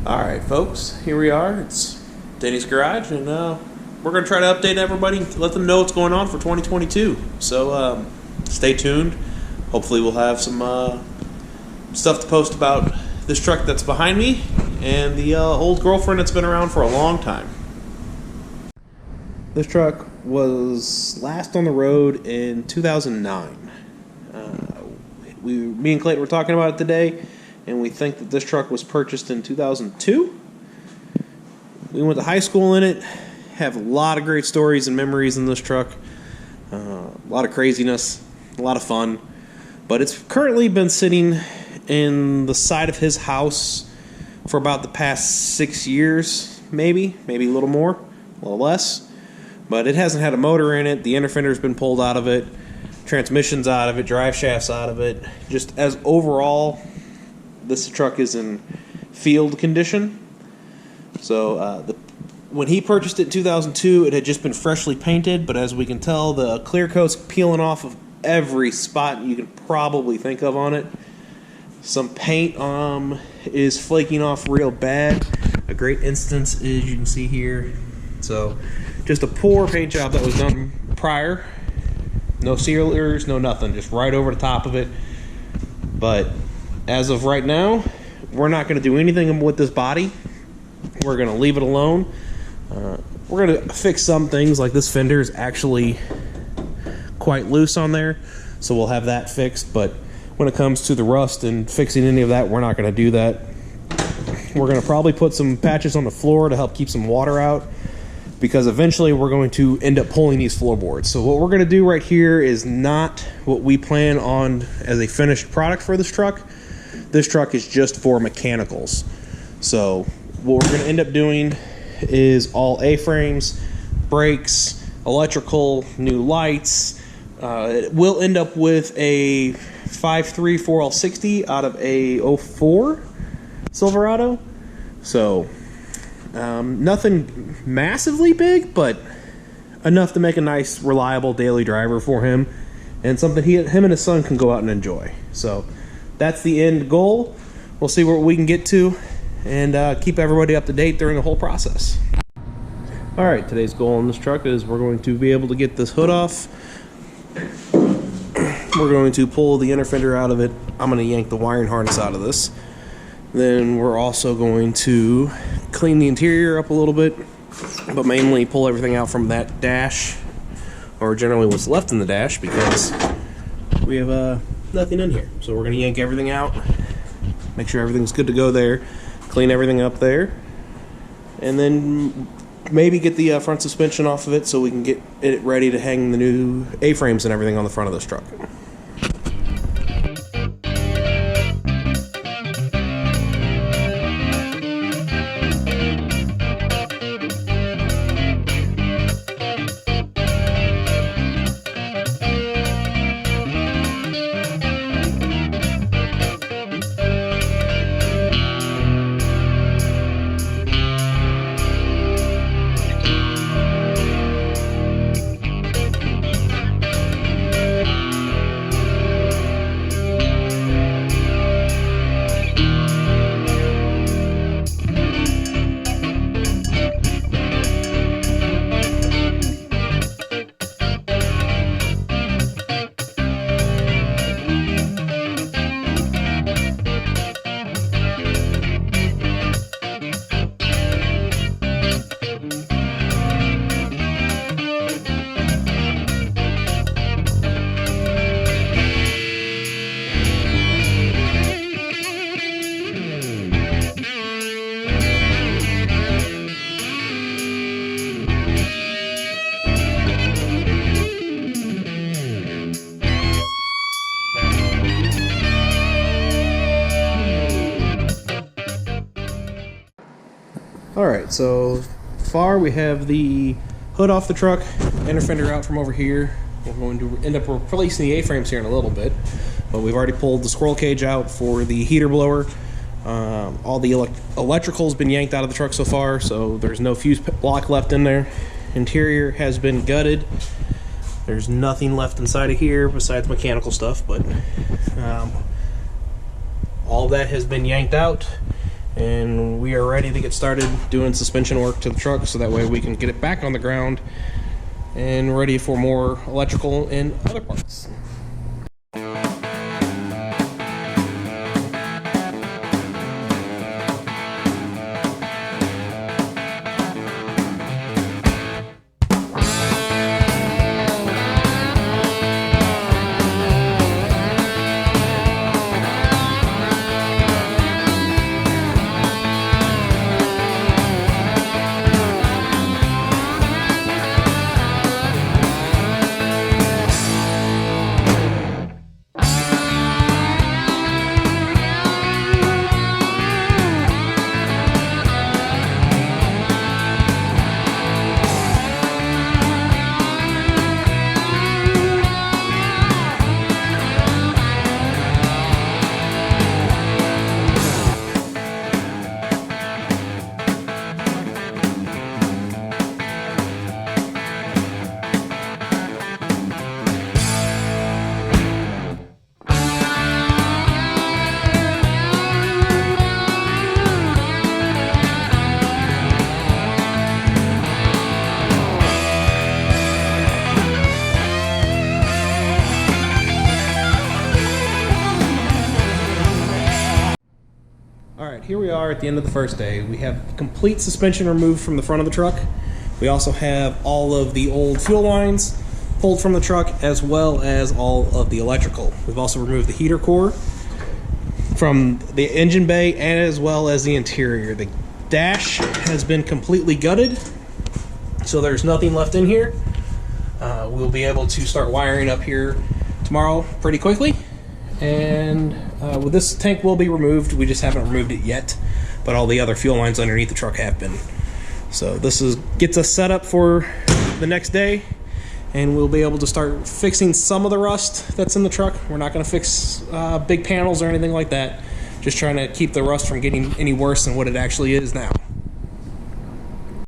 Alright folks, here we are. It's Denny's Garage, and we're going to try to update everybody and let them know what's going on for 2022. So stay tuned. Hopefully we'll have some stuff to post about this truck that's behind me and the old girlfriend that's been around for a long time. This truck was last on the road in 2009. Me and Clayton were talking about it today, and we think that this truck was purchased in 2002. We went to high school in it, have a lot of great stories and memories in this truck, a lot of craziness, a lot of fun, but it's currently been sitting in the side of his house for about the past 6 years, maybe a little more, a little less, but it hasn't had a motor in it. The inner fender's been pulled out of it, transmission's out of it, drive shaft's out of it. Just as overall, this truck is in field condition. So when he purchased it in 2002, it had just been freshly painted, but as we can tell, the clear coat's peeling off of every spot you can probably think of on it. Some paint is flaking off real bad. A great instance is, you can see here, so just a poor paint job that was done prior. No sealers, no nothing, just right over the top of it. But as of right now, we're not going to do anything with this body. We're going to leave it alone. We're going to fix some things, like this fender is actually quite loose on there, so we'll have that fixed. But when it comes to the rust and fixing any of that, we're not going to do that. We're going to probably put some patches on the floor to help keep some water out, because eventually we're going to end up pulling these floorboards. So what we're going to do right here is not what we plan on as a finished product for this truck. This truck is just for mechanicals. So what we're going to end up doing is all A-frames, brakes, electrical, new lights. It will end up with a 5.3 4L60 out of a 04 Silverado. So nothing massively big, but enough to make a nice, reliable daily driver for him, and something him and his son can go out and enjoy. So that's the end goal. We'll see what we can get to, and keep everybody up to date during the whole process. Alright, today's goal on this truck is we're going to be able to get this hood off. We're going to pull the inner fender out of it. I'm going to yank the wiring harness out of this. Then we're also going to clean the interior up a little bit, but mainly pull everything out from that dash, or generally what's left in the dash, because we have nothing in here. So we're going to yank everything out, make sure everything's good to go there, clean everything up there, and then maybe get the front suspension off of it so we can get it ready to hang the new A-frames and everything on the front of this truck. Alright, so far we have the hood off the truck, inner fender out from over here. We're going to end up replacing the A-frames here in a little bit, but we've already pulled the squirrel cage out for the heater blower. All the electrical's been yanked out of the truck so far, so there's no fuse block left in there. Interior has been gutted. There's nothing left inside of here besides mechanical stuff, but all that has been yanked out, and we are ready to get started doing suspension work to the truck, so that way we can get it back on the ground and ready for more electrical and other parts. Alright, here we are at the end of the first day. We have complete suspension removed from the front of the truck. We also have all of the old fuel lines pulled from the truck, as well as all of the electrical. We've also removed the heater core from the engine bay and as well as the interior. The dash has been completely gutted, so there's nothing left in here. We'll be able to start wiring up here tomorrow pretty quickly. And with this tank will be removed. We just haven't removed it yet, but all the other fuel lines underneath the truck have been. So this gets us set up for the next day, and we'll be able to start fixing some of the rust that's in the truck. We're not going to fix big panels or anything like that. Just trying to keep the rust from getting any worse than what it actually is now.